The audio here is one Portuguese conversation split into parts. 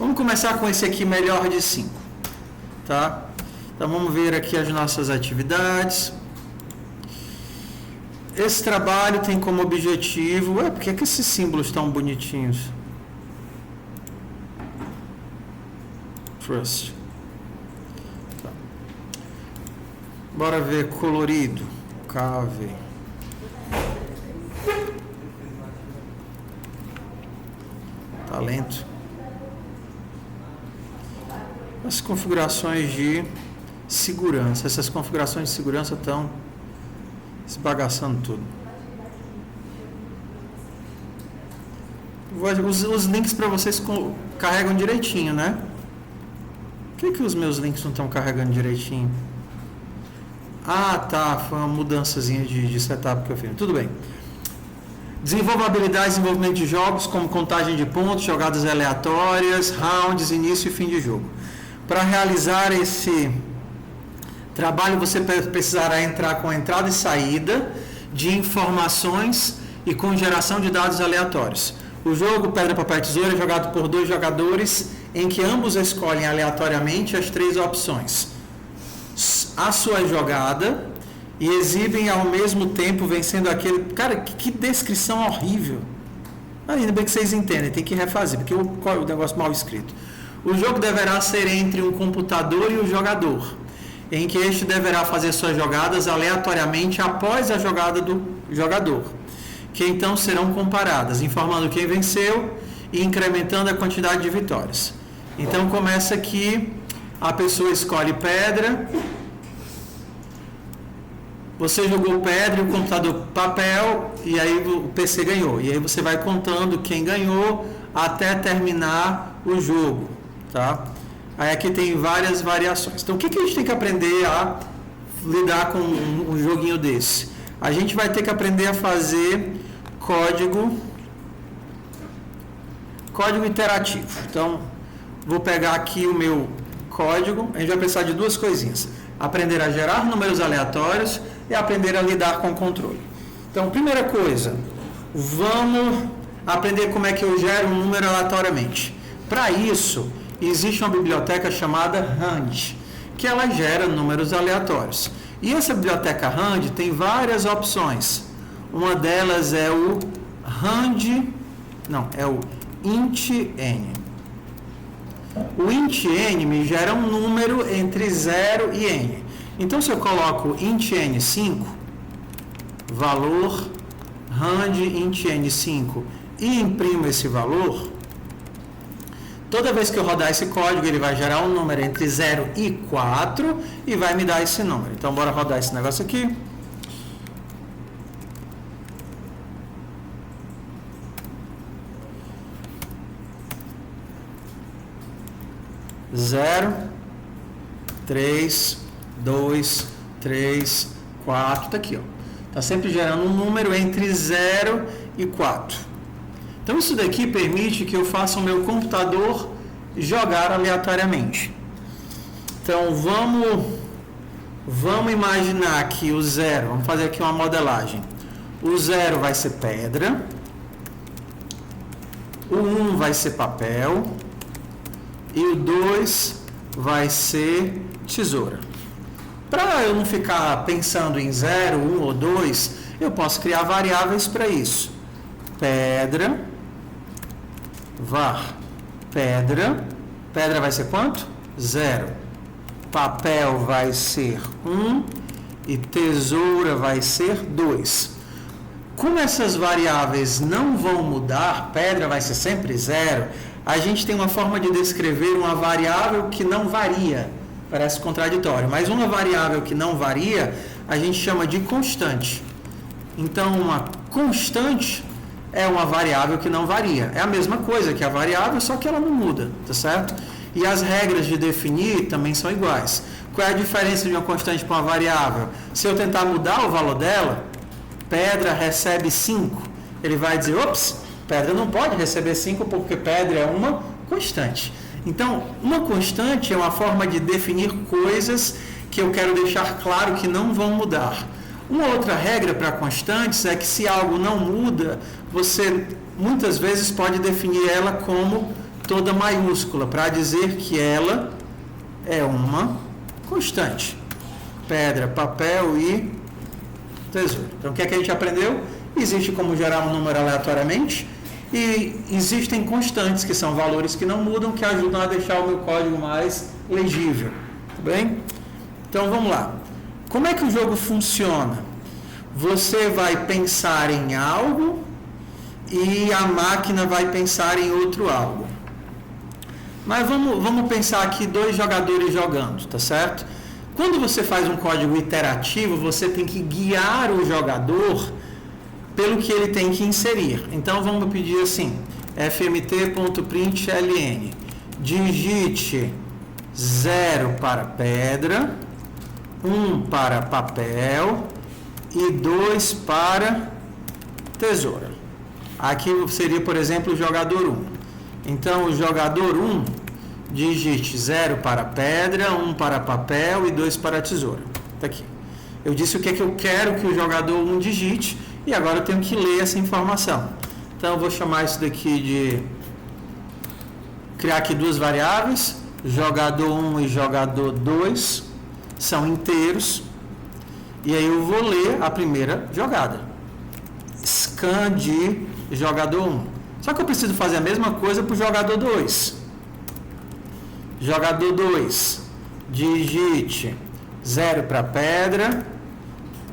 Vamos começar com esse aqui, melhor de 5. Tá? Então vamos ver aqui as nossas atividades. Esse trabalho tem como objetivo... por que esses símbolos estão bonitinhos? Trust. Tá. Bora ver colorido. Cave. Talento. As configurações de segurança. Essas configurações de segurança estão esbagaçando tudo. Os links para vocês carregam direitinho, né? Por que os meus links não estão carregando direitinho? Ah, tá. Foi uma mudançazinha de setup que eu fiz. Tudo bem. Desenvolva habilidades de desenvolvimento de jogos, como contagem de pontos, jogadas aleatórias, rounds, início e fim de jogo. Para realizar esse trabalho, você precisará entrar com entrada e saída de informações e com geração de dados aleatórios. O jogo Pedra, Papel e Tesoura é jogado por 2 jogadores, em que ambos escolhem aleatoriamente as 3 opções. A sua jogada e exibem ao mesmo tempo vencendo aquele... Cara, que descrição horrível. Ainda bem que vocês entendem, tem que refazer, porque o negócio mal escrito. O jogo deverá ser entre um computador e o jogador, em que este deverá fazer suas jogadas aleatoriamente após a jogada do jogador, que então serão comparadas, informando quem venceu e incrementando a quantidade de vitórias. Então começa aqui, a pessoa escolhe pedra, você jogou pedra e o computador papel, e aí o PC ganhou. E aí você vai contando quem ganhou até terminar o jogo. Tá? Aí aqui tem várias variações. Então o que a gente tem que aprender a lidar com um joguinho desse? A gente vai ter que aprender a fazer código interativo. Então vou pegar aqui o meu código. A gente vai precisar de 2 coisinhas: aprender a gerar números aleatórios e aprender a lidar com o controle. Então, primeira coisa, vamos aprender como é que eu gero um número aleatoriamente. Para isso, existe uma biblioteca chamada RAND, que ela gera números aleatórios. E essa biblioteca RAND tem várias opções. Uma delas é o int_n. O int_n me gera um número entre 0 e n. Então, se eu coloco int_n 5, valor rand int_n 5 e imprimo esse valor, toda vez que eu rodar esse código, ele vai gerar um número entre 0 e 4 e vai me dar esse número. Então, bora rodar esse negócio aqui. Zero, 3, 2, 3, 4, tá aqui, ó. Tá sempre gerando um número entre 0 e 4. Então isso daqui permite que eu faça o meu computador jogar aleatoriamente. Então vamos imaginar que o 0, vamos fazer aqui uma modelagem. O 0 vai ser pedra, o 1 vai ser papel e o 2 vai ser tesoura. Para eu não ficar pensando em 0, 1 ou 2, eu posso criar variáveis para isso. Pedra, var, pedra vai ser quanto? 0. Papel vai ser 1 e tesoura vai ser 2. Como essas variáveis não vão mudar, pedra vai ser sempre 0, a gente tem uma forma de descrever uma variável que não varia. Parece contraditório, mas uma variável que não varia, a gente chama de constante. Então, uma constante é uma variável que não varia. É a mesma coisa que a variável, só que ela não muda, tá certo? E as regras de definir também são iguais. Qual é a diferença de uma constante para uma variável? Se eu tentar mudar o valor dela, pedra recebe 5. Ele vai dizer, ops, pedra não pode receber 5 porque pedra é uma constante. Então, uma constante é uma forma de definir coisas que eu quero deixar claro que não vão mudar. Uma outra regra para constantes é que se algo não muda, você muitas vezes pode definir ela como toda maiúscula para dizer que ela é uma constante. Pedra, papel e tesoura. Então, o que é que a gente aprendeu? Existe como gerar um número aleatoriamente e existem constantes, que são valores que não mudam, que ajudam a deixar o meu código mais legível. Tudo bem? Então, vamos lá. Como é que o jogo funciona? Você vai pensar em algo e a máquina vai pensar em outro algo. Mas vamos pensar aqui 2 jogadores jogando, tá certo? Quando você faz um código iterativo, você tem que guiar o jogador pelo que ele tem que inserir. Então, vamos pedir assim, fmt.println, digite 0 para pedra, 1 para papel e 2 para tesoura. Aqui seria, por exemplo, o jogador 1. Então, o jogador 1, digite 0 para pedra, 1 para papel e 2 para tesoura. Está aqui. Eu disse o que é que eu quero que o jogador 1 digite e agora eu tenho que ler essa informação. Então, eu vou chamar isso daqui de... criar aqui 2 variáveis, jogador 1 e jogador 2, são inteiros. E aí eu vou ler a primeira jogada. Scan de jogador 1. Só que eu preciso fazer a mesma coisa para o jogador 2. Jogador 2, digite 0 para pedra,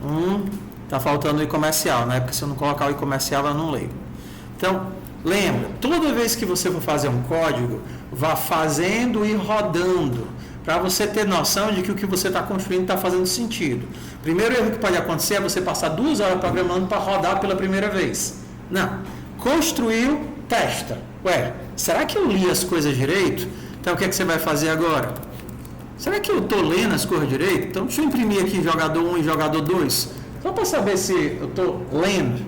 1, está faltando o i comercial, né? Porque se eu não colocar o i comercial, eu não leio. Então, lembra, toda vez que você for fazer um código, vá fazendo e rodando, para você ter noção de que o que você está construindo está fazendo sentido. O primeiro erro que pode acontecer é você passar 2 horas programando para rodar pela primeira vez. Não. Construiu, testa. Ué, será que eu li as coisas direito? Então, o que é que você vai fazer agora? Será que eu estou lendo as coisas direito? Então, deixa eu imprimir aqui jogador 1 e jogador 2, só para saber se eu estou lendo.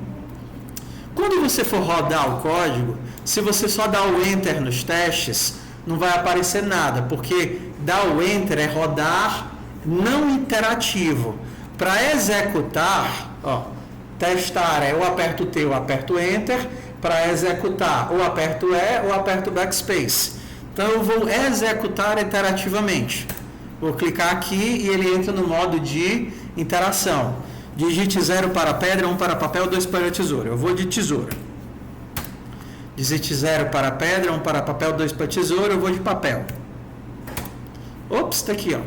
Quando você for rodar o código, se você só dar o Enter nos testes, não vai aparecer nada, porque dar o Enter é rodar não interativo. Para executar, testar é eu aperto o T, eu aperto Enter. Para executar, ou aperto E ou aperto Backspace. Então, eu vou executar iterativamente. Vou clicar aqui e ele entra no modo de interação. Digite 0 para pedra, 1 para papel, 2 para tesoura. Eu vou de tesoura. Digite 0 para pedra, 1 para papel, 2 para tesoura. Eu vou de papel. Ops, está aqui, ó.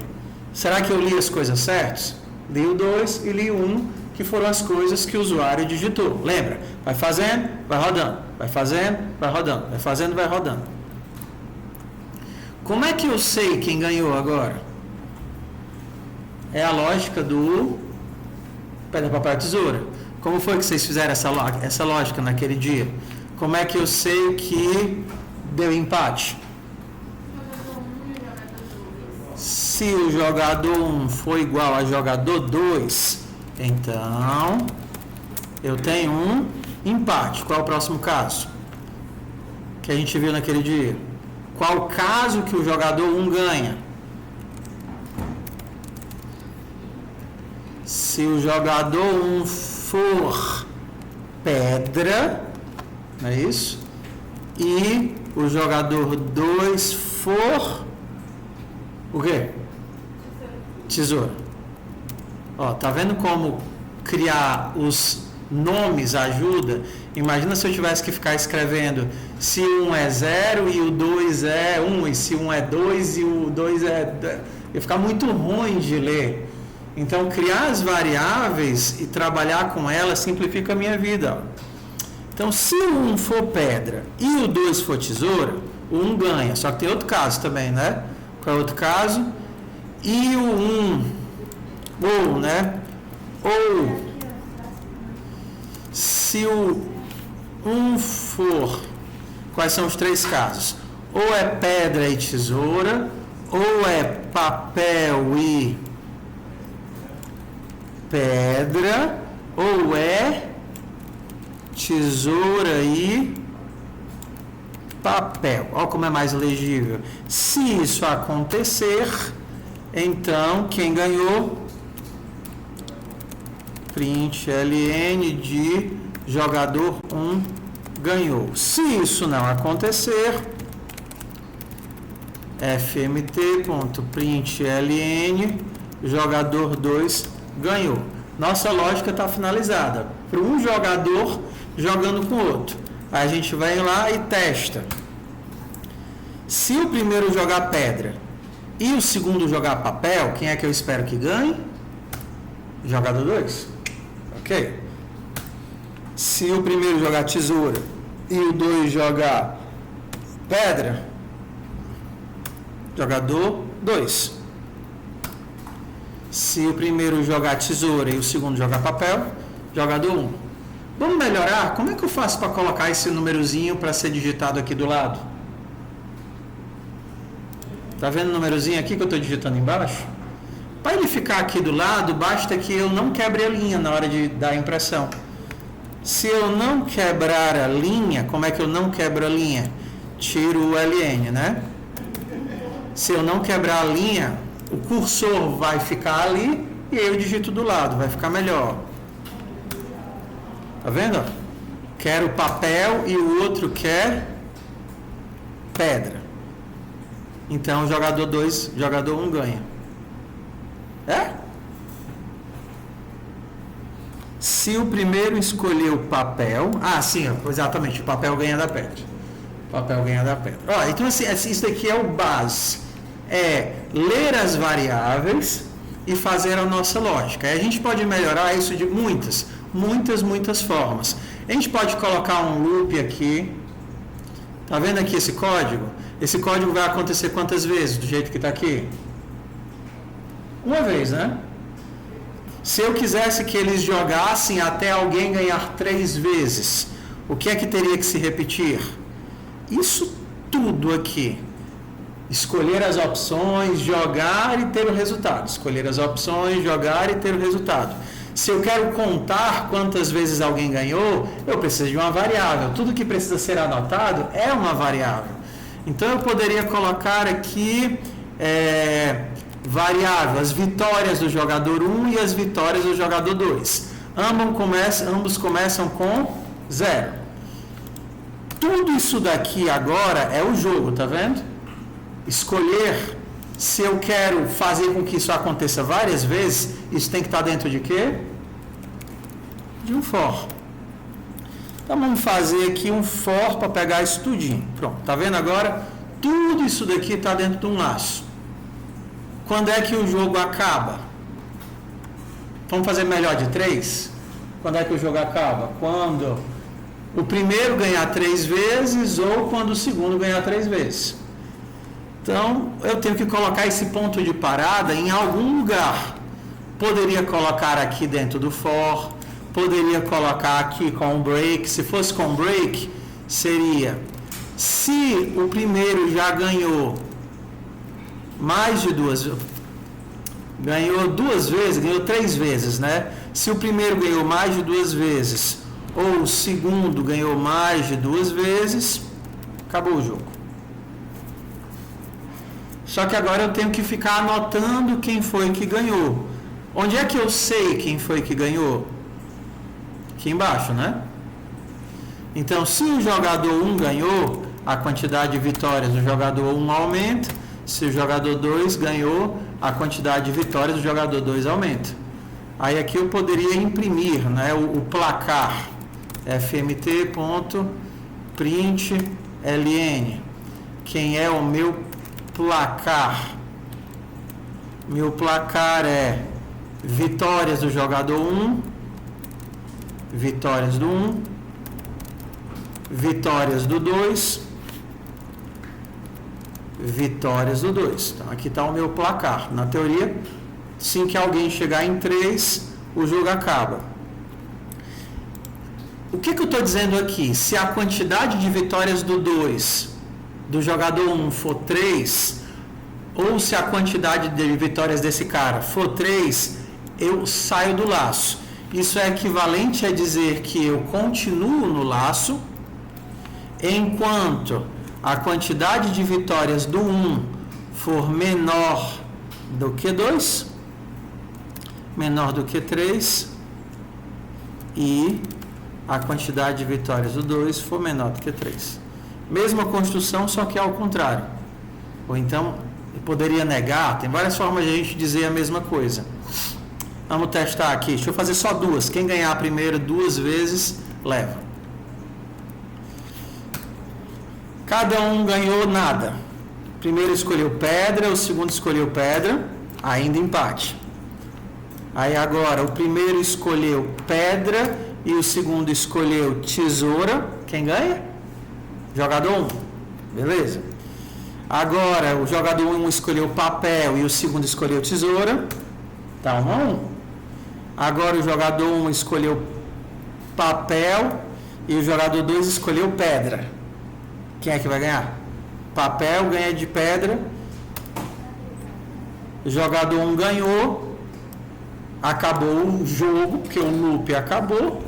Será que eu li as coisas certas? Li o 2 e li o 1, que foram as coisas que o usuário digitou. Lembra? Vai fazendo, vai rodando. Vai fazendo, vai rodando. Vai fazendo, vai rodando. Como é que eu sei quem ganhou agora? É a lógica do pedra, papel, tesoura. Como foi que vocês fizeram essa lógica naquele dia? Como é que eu sei que deu empate? Se o jogador 1 for igual a jogador 2, então eu tenho um empate. Qual é o próximo caso que a gente viu naquele dia? Qual o caso que o jogador 1 ganha? Se o jogador 1 for pedra, não é isso? E o jogador 2 for o quê? Tesoura. Ó, tá vendo como criar os nomes ajuda? Imagina se eu tivesse que ficar escrevendo se 1 é 0 e o 2 é 1, e se 1 é 2 e o 2 é... Ia ficar muito ruim de ler. Então, criar as variáveis e trabalhar com elas simplifica a minha vida. Ó. Então, se o 1 for pedra e o 2 for tesoura, o 1 ganha. Só que tem outro caso também, né? Qual é outro caso? E o 1, ou, né? Ou, se o 1 for... Quais são os 3 casos? Ou é pedra e tesoura, ou é papel e pedra, ou é tesoura e papel. Olha como é mais legível. Se isso acontecer, então quem ganhou? Println de jogador 1 ganhou. Se isso não acontecer, fmt.println, jogador 2 ganhou. Nossa lógica está finalizada. Para um jogador jogando com o outro. Aí a gente vai lá e testa. Se o primeiro jogar pedra e o segundo jogar papel, quem é que eu espero que ganhe? Jogador 2. Ok. Se o primeiro jogar tesoura e o 2 jogar pedra, jogador 2. Se o primeiro jogar tesoura e o segundo jogar papel, jogador 1. Vamos melhorar? Como é que eu faço para colocar esse númerozinho para ser digitado aqui do lado? Tá vendo o númerozinho aqui que eu estou digitando embaixo? Para ele ficar aqui do lado, basta que eu não quebre a linha na hora de dar a impressão. Se eu não quebrar a linha, como é que eu não quebro a linha? Tiro o LN, né? Se eu não quebrar a linha, o cursor vai ficar ali e eu digito do lado, vai ficar melhor. Tá vendo? Quero papel e o outro quer pedra. Então, jogador 2, jogador 1 ganha. É? Se o primeiro escolher o papel... Ah, sim, exatamente, o papel ganha da pedra. O papel ganha da pedra. Ó, então, assim, isso daqui é o base. É ler as variáveis e fazer a nossa lógica. Aí a gente pode melhorar isso de muitas formas. A gente pode colocar um loop aqui. Tá vendo aqui esse código? Esse código vai acontecer quantas vezes, do jeito que está aqui? Uma vez, né? Se eu quisesse que eles jogassem até alguém ganhar 3 vezes, o que é que teria que se repetir? Isso tudo aqui. Escolher as opções, jogar e ter o resultado. Escolher as opções, jogar e ter o resultado. Se eu quero contar quantas vezes alguém ganhou, eu preciso de uma variável. Tudo que precisa ser anotado é uma variável. Então eu poderia colocar aqui variável, as vitórias do jogador 1 e as vitórias do jogador 2. Ambos começam com 0. Tudo isso daqui agora é o jogo, tá vendo? Escolher se eu quero fazer com que isso aconteça várias vezes, isso tem que estar dentro de quê? De um for. Então vamos fazer aqui um for para pegar isso tudinho. Pronto, tá vendo agora? Tudo isso daqui está dentro de um laço. Quando é que o jogo acaba? Vamos fazer melhor de 3? Quando é que o jogo acaba? Quando o primeiro ganhar 3 vezes ou quando o segundo ganhar 3 vezes. Então, eu tenho que colocar esse ponto de parada em algum lugar. Poderia colocar aqui dentro do for, poderia colocar aqui com um break. Se fosse com break, seria: se o primeiro já ganhou mais de 2 vezes, ganhou 2 vezes, ganhou 3 vezes, né? Se o primeiro ganhou mais de 2 vezes, ou o segundo ganhou mais de 2 vezes, acabou o jogo. Só que agora eu tenho que ficar anotando quem foi que ganhou. Onde é que eu sei quem foi que ganhou? Aqui embaixo, né? Então, se o jogador 1 ganhou, a quantidade de vitórias do jogador 1 aumenta. Se o jogador 2 ganhou, a quantidade de vitórias do jogador 2 aumenta. Aí aqui eu poderia imprimir, né, o placar. fmt.println. Quem é o meu placar? Meu placar é vitórias do jogador 1, vitórias do 1, vitórias do 2, vitórias do 2. Então aqui está o meu placar. Na teoria, assim que alguém chegar em 3, o jogo acaba. O que eu estou dizendo aqui? Se a quantidade de vitórias do 2 do jogador 1 for 3, ou se a quantidade de vitórias desse cara for 3, eu saio do laço. Isso é equivalente a dizer que eu continuo no laço enquanto a quantidade de vitórias do 1 for menor do que 2, menor do que 3, e a quantidade de vitórias do 2 for menor do que 3. Mesma construção, só que ao contrário. Ou então, poderia negar. Tem várias formas de a gente dizer a mesma coisa. Vamos testar aqui. Deixa eu fazer só duas. Quem ganhar primeiro 2 vezes, leva. Cada um ganhou nada. O primeiro escolheu pedra, o segundo escolheu pedra. Ainda empate. Aí agora, o primeiro escolheu pedra e o segundo escolheu tesoura. Quem ganha? Jogador 1. Beleza. Agora, o jogador 1 escolheu papel e o segundo escolheu tesoura. Tá 1 a 1. Agora o jogador 1 escolheu papel e o jogador 2 escolheu pedra. Quem é que vai ganhar? Papel ganha de pedra. O jogador 1 ganhou. Acabou o jogo, porque o loop acabou.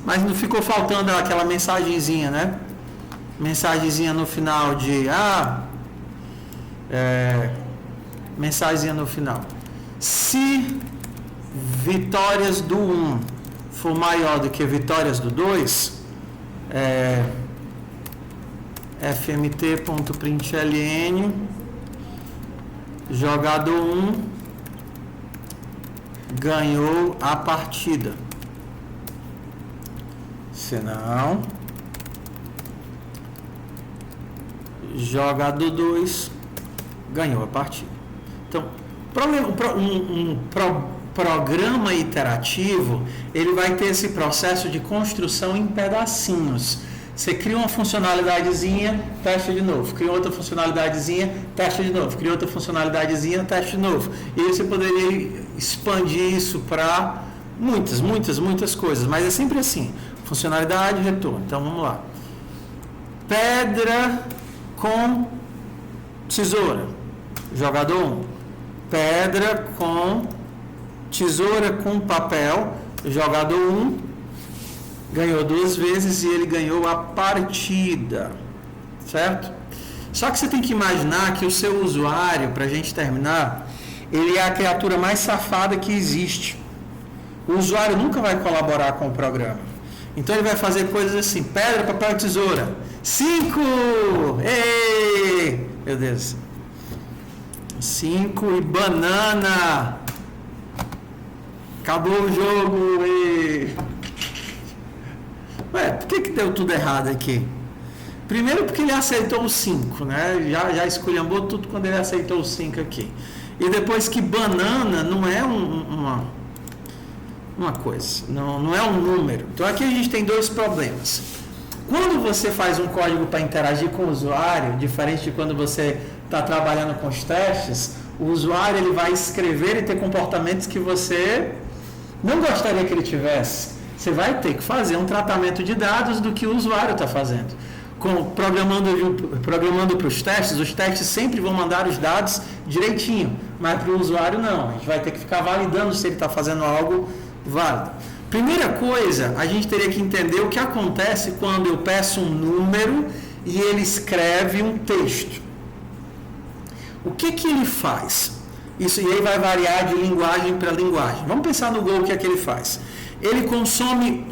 Mas não ficou faltando aquela mensagenzinha, né? Mensagenzinha no final de... mensagenzinha no final. Se vitórias do 1 for maior do que vitórias do 2, fmt.println jogador 1 ganhou a partida. Senão, jogador 2 ganhou a partida. Então, programa iterativo, ele vai ter esse processo de construção em pedacinhos. Você cria uma funcionalidadezinha, testa de novo. Cria outra funcionalidadezinha, testa de novo. Cria outra funcionalidadezinha, testa de novo. E aí você poderia expandir isso para muitas coisas. Mas é sempre assim. Funcionalidade, retorno. Então, vamos lá. Pedra com tesoura. Jogador 1. Pedra com tesoura com papel. Jogador 1 ganhou 2 vezes e ele ganhou a partida, certo? Só que você tem que imaginar que o seu usuário, para a gente terminar, ele é a criatura mais safada que existe. O usuário nunca vai colaborar com o programa. Então ele vai fazer coisas assim: pedra, papel, tesoura. 5! Ei! Meu Deus. 5 e banana. Acabou o jogo. Ei! Ué, por que deu tudo errado aqui? Primeiro porque ele aceitou o 5, né? Já esculhambou tudo quando ele aceitou o 5 aqui. E depois que banana não é uma coisa, não é um número. Então aqui a gente tem 2 problemas. Quando você faz um código para interagir com o usuário, diferente de quando você está trabalhando com os testes, o usuário ele vai escrever e ter comportamentos que você não gostaria que ele tivesse. Você vai ter que fazer um tratamento de dados do que o usuário está fazendo. Programando para os testes sempre vão mandar os dados direitinho, mas para o usuário não. A gente vai ter que ficar validando se ele está fazendo algo válido. Primeira coisa, a gente teria que entender o que acontece quando eu peço um número e ele escreve um texto. O que ele faz? Isso e aí vai variar de linguagem para linguagem. Vamos pensar no Go, o que é que ele faz? Ele consome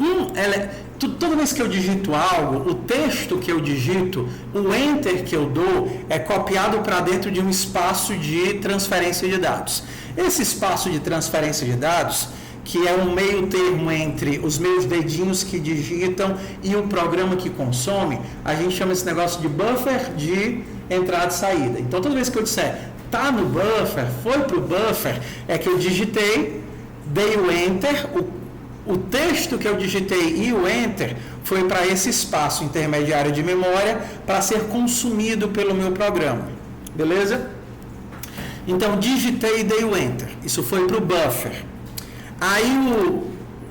toda vez que eu digito algo, o texto que eu digito, o enter que eu dou, é copiado para dentro de um espaço de transferência de dados. Esse espaço de transferência de dados, que é um meio termo entre os meus dedinhos que digitam e o programa que consome, a gente chama esse negócio de buffer de entrada e saída. Então, toda vez que eu disser, tá no buffer, foi para o buffer, é que eu digitei, dei o enter, o texto que eu digitei e o enter foi para esse espaço intermediário de memória para ser consumido pelo meu programa. Beleza? Então, digitei e dei o enter. Isso foi para o buffer. Aí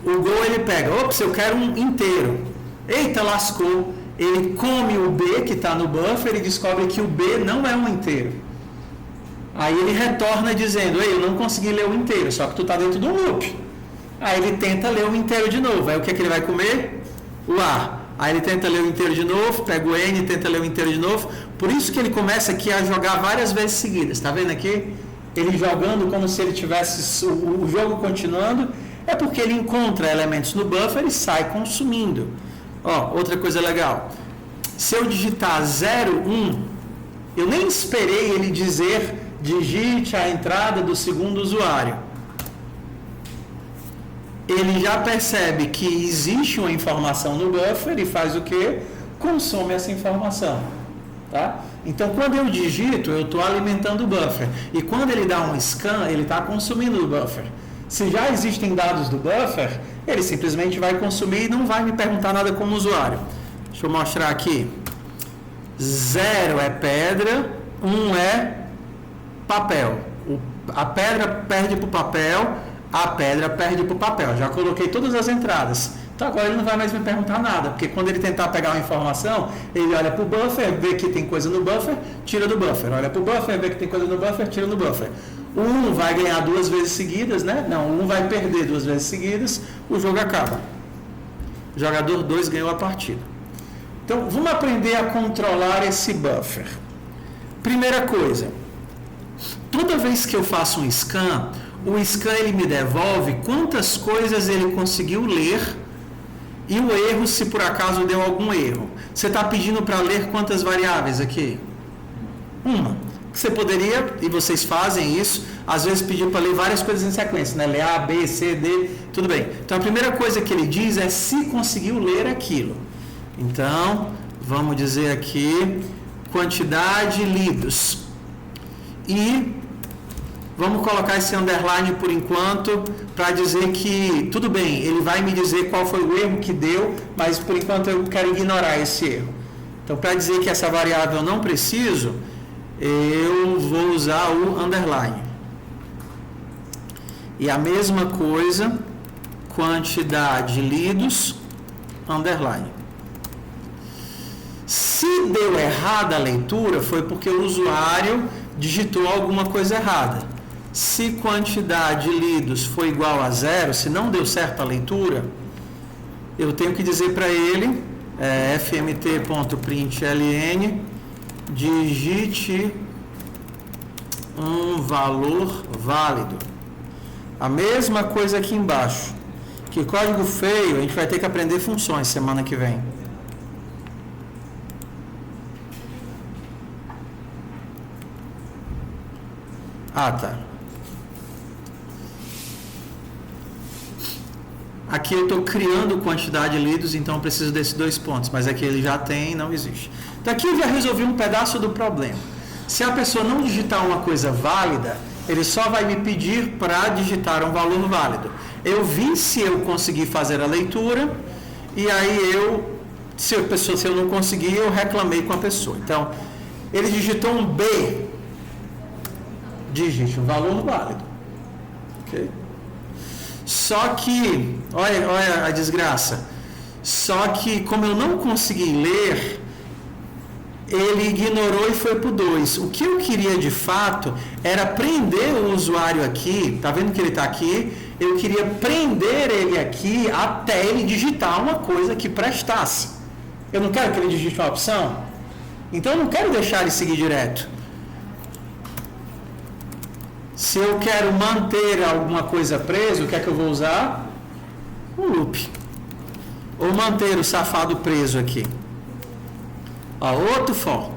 o Go ele pega, ops, eu quero um inteiro. Eita, lascou. Ele come o B que está no buffer e descobre que o B não é um inteiro. Aí ele retorna dizendo, ei, eu não consegui ler o inteiro, só que tu está dentro do loop. Aí ele tenta ler o inteiro de novo. Aí o que ele vai comer? O A. Aí ele tenta ler o inteiro de novo, pega o N, tenta ler o inteiro de novo. Por isso que ele começa aqui a jogar várias vezes seguidas. Está vendo aqui? Ele jogando como se ele tivesse o jogo continuando. É porque ele encontra elementos no buffer e sai consumindo. Ó, outra coisa legal. Se eu digitar 0, 1, Eu nem esperei ele dizer, digite a entrada do segundo usuário. Ele já percebe que existe uma informação no buffer e faz o quê? Consome essa informação. Tá? Então, quando eu digito, eu estou alimentando o buffer. E quando ele dá um scan, ele está consumindo o buffer. Se já existem dados do buffer, ele simplesmente vai consumir e não vai me perguntar nada como usuário. Deixa eu mostrar aqui. 0 é pedra, 1 é papel. A pedra perde para o papel, a pedra perde para o papel. Já coloquei todas as entradas. Então agora ele não vai mais me perguntar nada, porque quando ele tentar pegar uma informação, ele olha para o buffer, vê que tem coisa no buffer, tira do buffer. Olha para o buffer, vê que tem coisa no buffer, tira do buffer. O 1 vai ganhar 2 vezes seguidas, né? Não, o 1 vai perder 2 vezes seguidas, o jogo acaba. O jogador 2 ganhou a partida. Então, vamos aprender a controlar esse buffer. Primeira coisa, toda vez que eu faço um scan, o scan ele me devolve quantas coisas ele conseguiu ler e o erro, se por acaso deu algum erro. Você está pedindo para ler quantas variáveis aqui? Uma. Você poderia, e vocês fazem isso, às vezes pedir para ler várias coisas em sequência, né? Ler A, B, C, D, tudo bem. Então, a primeira coisa que ele diz é se conseguiu ler aquilo. Então, vamos dizer aqui, quantidade lidos. E vamos colocar esse underline por enquanto, para dizer que, tudo bem, ele vai me dizer qual foi o erro que deu, mas por enquanto eu quero ignorar esse erro. Então, para dizer que essa variável eu não preciso, eu vou usar o underline. E a mesma coisa, quantidade lidos, underline. Se deu errada a leitura, foi porque o usuário digitou alguma coisa errada. Se quantidade lidos foi igual a 0, se não deu certo a leitura, eu tenho que dizer para ele, fmt.println, digite um valor válido. A mesma coisa aqui embaixo. Que código feio, a gente vai ter que aprender funções semana que vem. Ah, tá. Aqui eu estou criando quantidade de lidos, então eu preciso desses 2 pontos. Mas aqui ele já tem, não existe. Então aqui eu já resolvi um pedaço do problema. Se a pessoa não digitar uma coisa válida, ele só vai me pedir para digitar um valor válido. Eu vi se eu conseguir fazer a leitura, e aí se eu não conseguir, eu reclamei com a pessoa. Então, ele digitou um B, digite um valor válido. Ok? Só que, olha a desgraça, só que como eu não consegui ler, ele ignorou e foi para o 2. O que eu queria de fato era prender o usuário aqui, tá vendo que ele está aqui? Eu queria prender ele aqui até ele digitar uma coisa que prestasse. Eu não quero que ele digite uma opção, então eu não quero deixar ele seguir direto. Se eu quero manter alguma coisa preso, o que é que eu vou usar? Um loop. Ou manter o safado preso aqui. Outro for.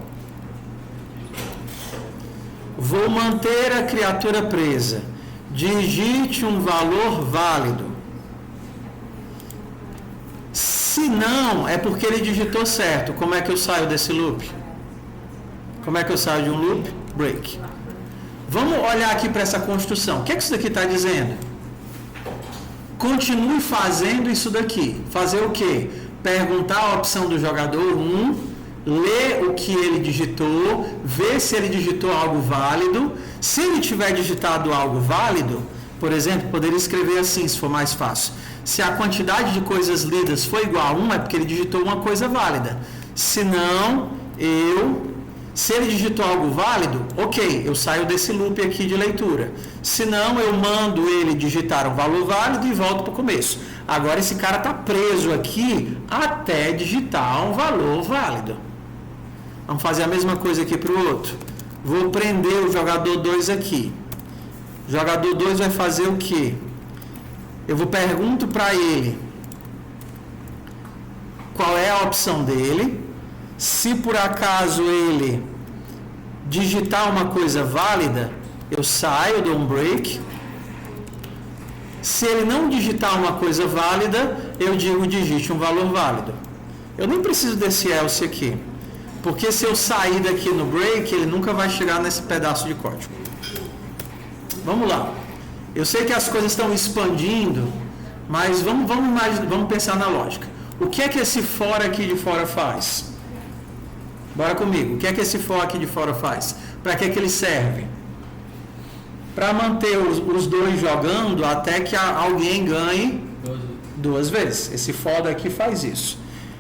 Vou manter a criatura presa. Digite um valor válido. Se não, é porque ele digitou certo. Como é que eu saio desse loop? Como é que eu saio de um loop? Break. Vamos olhar aqui para essa construção. O que é que isso daqui está dizendo? Continue fazendo isso daqui. Fazer o quê? Perguntar a opção do jogador 1, ler o que ele digitou, ver se ele digitou algo válido. Se ele tiver digitado algo válido, por exemplo, poderia escrever assim, se for mais fácil. Se a quantidade de coisas lidas for igual a 1, é porque ele digitou uma coisa válida. Se não, se ele digitou algo válido, ok, eu saio desse loop aqui de leitura. Se não, eu mando ele digitar um valor válido e volto para o começo. Agora esse cara está preso aqui até digitar um valor válido. Vamos fazer a mesma coisa aqui para o outro. Vou prender o jogador 2 aqui. O jogador 2 vai fazer o quê? Eu pergunto para ele qual é a opção dele. Se por acaso ele digitar uma coisa válida, eu saio, dou um break. Se ele não digitar uma coisa válida, eu digo digite um valor válido. Eu nem preciso desse else aqui, porque se eu sair daqui no break, ele nunca vai chegar nesse pedaço de código. Vamos lá. Eu sei que as coisas estão expandindo, mas vamos pensar na lógica. O que é que esse for aqui de fora faz? Bora comigo. O que é que esse for aqui de fora faz? Para que é que ele serve? Para manter os dois jogando até que alguém ganhe duas vezes. Esse for daqui faz isso.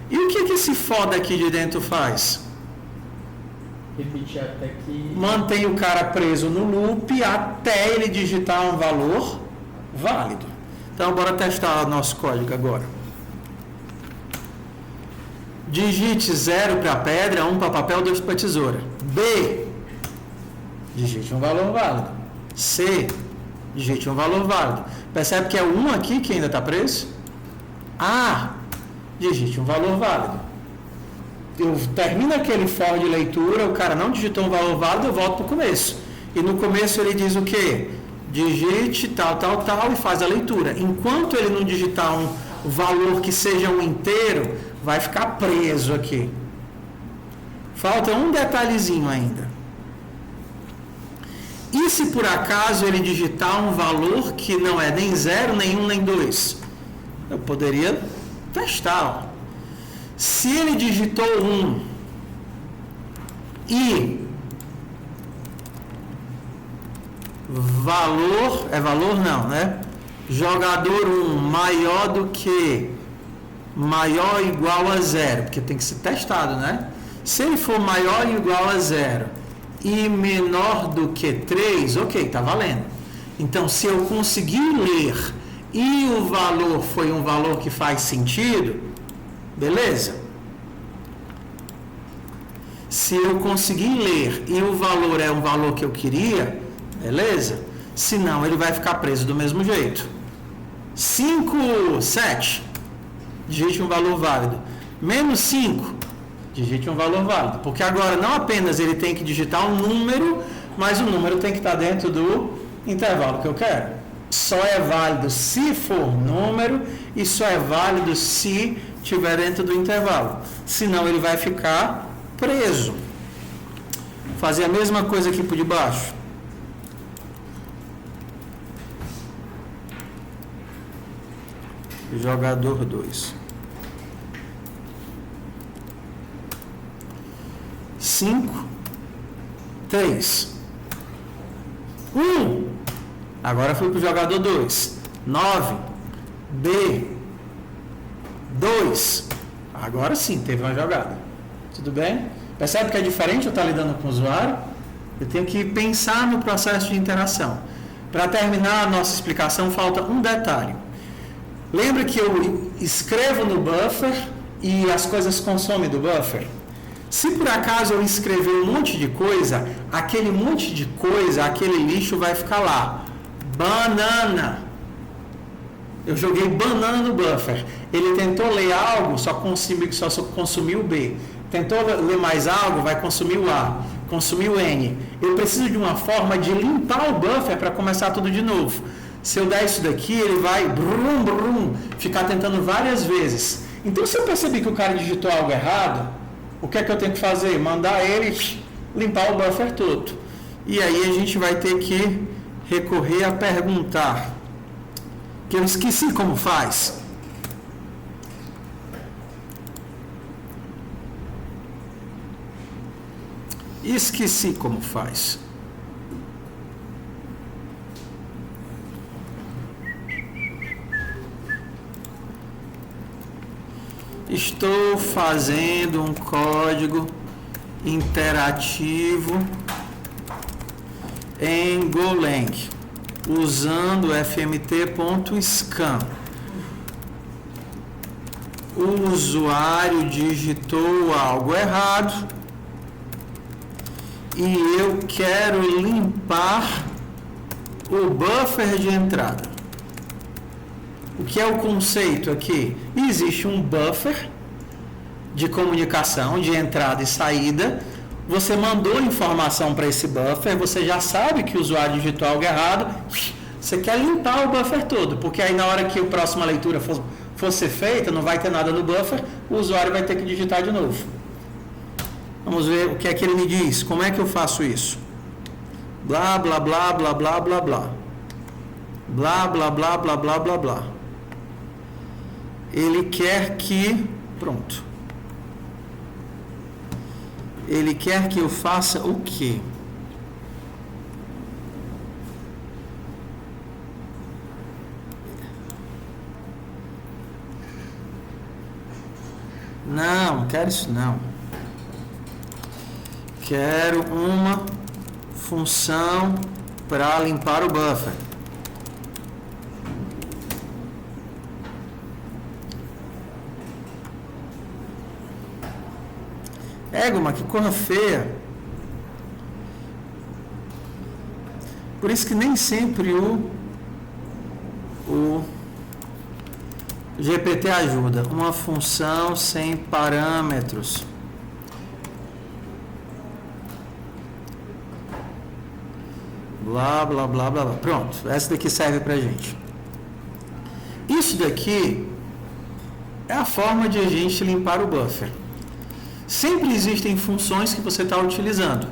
E o que é que esse for daqui de dentro faz? Repetir até que... Mantém o cara preso no loop até ele digitar um valor válido. Então, bora testar nosso código agora. Digite 0 para pedra, 1 para papel, 2 para tesoura. B. Digite um valor válido. C. Digite um valor válido. Percebe que é o 1 aqui que ainda está preso? A. Digite um valor válido. Eu termino aquele for de leitura, o cara não digitou um valor válido, eu volto para o começo. E no começo ele diz o quê? Digite tal, tal, tal e faz a leitura. Enquanto ele não digitar um valor que seja um inteiro, vai ficar preso aqui. Falta um detalhezinho ainda. E se por acaso ele digitar um valor que não é nem 0, nem 1, nem 2? Eu poderia testar. Ó. Se ele digitou 1 e valor, é valor não, né? Jogador 1 maior do que, maior ou igual a 0, porque tem que ser testado, né? Se ele for maior ou igual a 0 e menor do que 3, ok, tá valendo. Então, se eu conseguir ler e o valor foi um valor que faz sentido, beleza. Se eu conseguir ler e o valor é um valor que eu queria, beleza. Se não, ele vai ficar preso do mesmo jeito. 5, 7. Digite um valor válido. Menos 5. Digite um valor válido. Porque agora não apenas ele tem que digitar um número, mas o número tem que estar dentro do intervalo que eu quero. Só é válido se for número e só é válido se estiver dentro do intervalo. Senão ele vai ficar preso. Fazer a mesma coisa aqui por debaixo. Jogador 2. 5, 3, 1. Agora fui para o jogador 2. 9, B, 2. Agora sim, teve uma jogada. Tudo bem? Percebe que é diferente eu estar lidando com o usuário? Eu tenho que pensar no processo de interação. Para terminar a nossa explicação, falta um detalhe. Lembra que eu escrevo no buffer e as coisas consomem do buffer? Se por acaso eu escrever um monte de coisa, aquele monte de coisa, aquele lixo vai ficar lá. Banana. Eu joguei banana no buffer. Ele tentou ler algo, só consumiu o B. Tentou ler mais algo, vai consumir o A. Consumiu o N. Eu preciso de uma forma de limpar o buffer para começar tudo de novo. Se eu der isso daqui, ele vai brum, brum, ficar tentando várias vezes. Então, se eu perceber que o cara digitou algo errado, o que é que eu tenho que fazer? Mandar ele limpar o buffer todo. E aí a gente vai ter que recorrer a perguntar. Que eu esqueci como faz. Esqueci como faz. Estou fazendo um código interativo em Golang, usando fmt.scan. O usuário digitou algo errado e eu quero limpar o buffer de entrada. O que é o conceito aqui? Existe um buffer de comunicação de entrada e saída, você mandou informação para esse buffer, você já sabe que o usuário digitou algo errado, você quer limpar o buffer todo, porque aí na hora que a próxima leitura for ser feita, não vai ter nada no buffer, o usuário vai ter que digitar de novo. Vamos ver o que é que ele me diz. Como é que eu faço isso? Blá, blá, blá, blá, blá, blá, blá. Blá, blá, blá, blá, blá, blá, blá. Ele quer que... Pronto. Ele quer que eu faça o quê? Não quero isso não. Quero uma função para limpar o buffer. Égua, que coisa feia. Por isso que nem sempre o GPT ajuda. Uma função sem parâmetros. Blá, blá, blá, blá, blá. Pronto, essa daqui serve pra gente. Isso daqui é a forma de a gente limpar o buffer. Sempre existem funções que você está utilizando.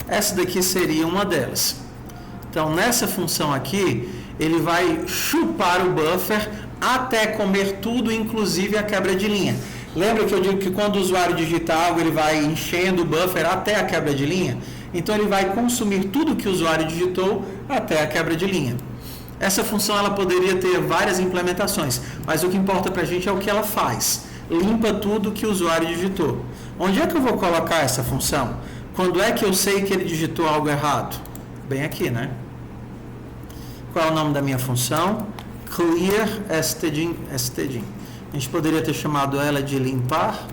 Essa daqui seria uma delas. Então, nessa função aqui, ele vai chupar o buffer até comer tudo, inclusive a quebra de linha. Lembra que eu digo que quando o usuário digita algo, ele vai enchendo o buffer até a quebra de linha? Então, ele vai consumir tudo que o usuário digitou até a quebra de linha. Essa função ela poderia ter várias implementações, mas o que importa para a gente é o que ela faz. Limpa tudo que o usuário digitou. Onde é que eu vou colocar essa função? Quando é que eu sei que ele digitou algo errado? Bem aqui, né? Qual é o nome da minha função? Clear stdin. A gente poderia ter chamado ela de limpar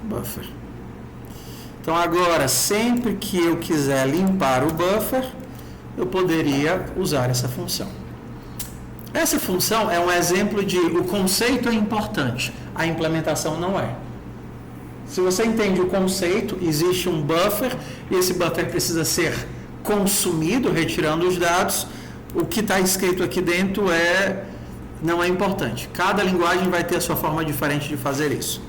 buffer. Então agora, sempre que eu quiser limpar o buffer, eu poderia usar essa função. Essa função é um exemplo de o conceito é importante, a implementação não é. Se você entende o conceito, existe um buffer e esse buffer precisa ser consumido, retirando os dados. O que está escrito aqui dentro não é importante. Cada linguagem vai ter a sua forma diferente de fazer isso.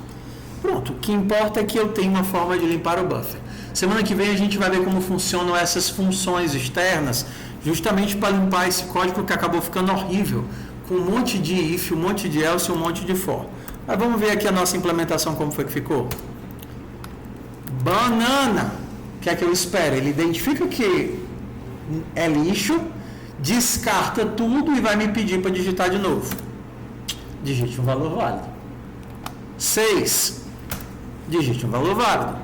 Pronto, o que importa é que eu tenho uma forma de limpar o buffer. Semana que vem a gente vai ver como funcionam essas funções externas, justamente para limpar esse código que acabou ficando horrível, com um monte de if, um monte de else e um monte de for. Mas vamos ver aqui a nossa implementação, como foi que ficou. Banana. O que é que eu espero? Ele identifica que é lixo, descarta tudo e vai me pedir para digitar de novo. Digite um valor válido. 6. Digite um valor válido.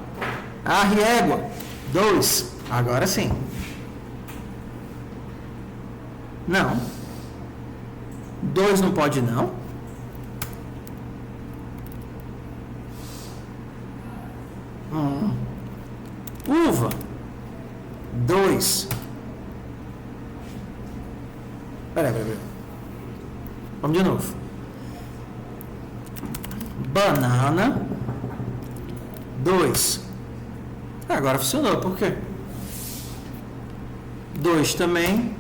Égua. 2. Agora sim. Não. 2 não pode não. Uva. 2. Peraí. Vamos de novo. Banana. 2. Agora funcionou, por quê? 2 também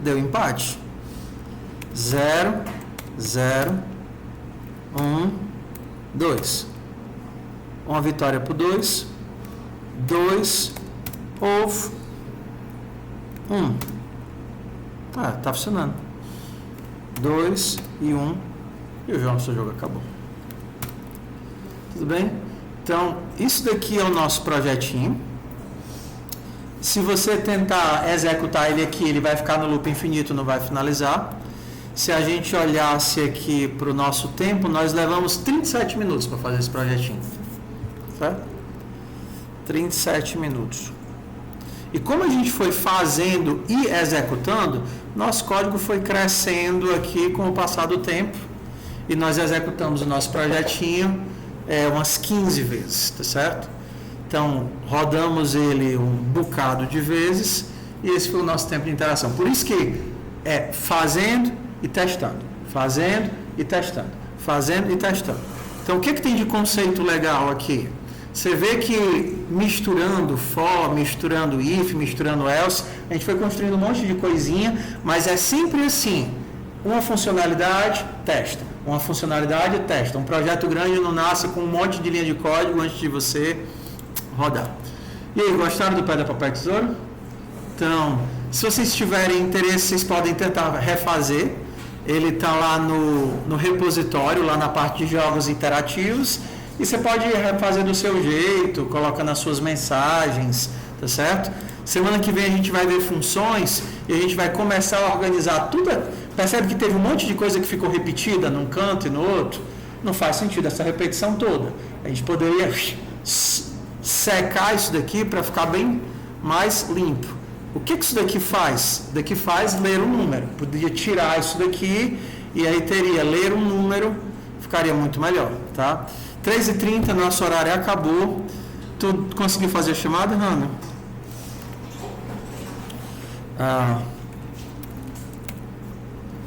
deu empate. 0, 0, 1, 2. Uma vitória para o 2. 2, ovo, 1. Tá funcionando. 2 e 1. E o nosso jogo acabou. Tudo bem? Então, isso daqui é o nosso projetinho. Se você tentar executar ele aqui, ele vai ficar no loop infinito, não vai finalizar. Se a gente olhasse aqui para o nosso tempo, nós levamos 37 minutos para fazer esse projetinho. Certo? 37 minutos. E como a gente foi fazendo e executando, nosso código foi crescendo aqui com o passar do tempo. E nós executamos o nosso projetinho umas 15 vezes, tá certo? Então, rodamos ele um bocado de vezes e esse foi o nosso tempo de interação. Por isso que é fazendo e testando, fazendo e testando, fazendo e testando. Então, o que tem de conceito legal aqui? Você vê que misturando for, misturando if, misturando else, a gente foi construindo um monte de coisinha, mas é sempre assim. Uma funcionalidade, testa. Uma funcionalidade, testa. Um projeto grande não nasce com um monte de linha de código antes de você rodar. E aí, gostaram do Pedra, Papel e Tesoura? Então, se vocês tiverem interesse, vocês podem tentar refazer. Ele está lá no repositório, lá na parte de jogos interativos. E você pode refazer do seu jeito, colocando as suas mensagens, tá certo? Semana que vem a gente vai ver funções e a gente vai começar a organizar tudo. Percebe que teve um monte de coisa que ficou repetida num canto e no outro? Não faz sentido essa repetição toda. A gente poderia secar isso daqui para ficar bem mais limpo. O que isso daqui faz? Isso daqui faz ler um número. Podia tirar isso daqui e aí teria ler um número, ficaria muito melhor, tá? 3h30, nosso horário acabou. Tu conseguiu fazer a chamada, Hannah?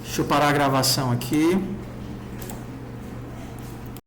Deixa eu parar a gravação aqui.